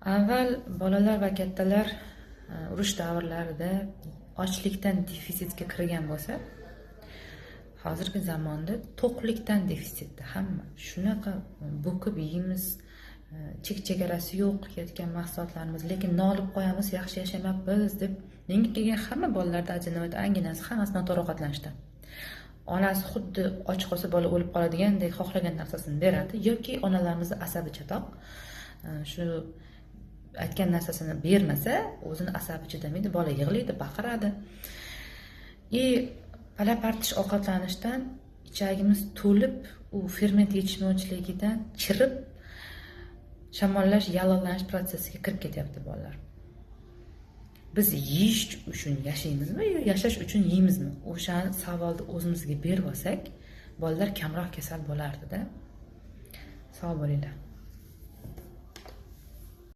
Avval bolalar va kattalar urush davrlarida ochlikdan defitsitga kirgan bo'lsa, hozirgi zamonda to'qlikdan defitsitda hamma. Shunaqa bo'kib yeymiz, chek-chegarasi yo'q ketgan mahsulotlarimiz, lekin nolib qo'yamiz, yaxshi yashamayapmiz deb. Menga kelgan hamma bolalarda ajinovat anginasi hammasi noto'g'ri ovqatlanishdan. Onasi xuddi och qolsa bola o'lib qoladigandek xohlagan narsasini beradi yoki onalarimiz asabi chatoq. Shu aytgan narsasini bermasa, o'zini asabi chidamaydi, bola yig'laydi, baqiradi. Pala-partish ovqatlanishdan ichagimiz to'lib, u ferment yetishmovchiligidan chirib, shamollash, yallig'lanish prosesiga kirib ketyapti bolalar. Biz yeyish uchun yashaymizmi yo yashash uchun yeymizmi? O'sha savolni o'zimizga berib olsak, bolalar kamroq kasal bo'lardi-da. Sog' bo'linglar.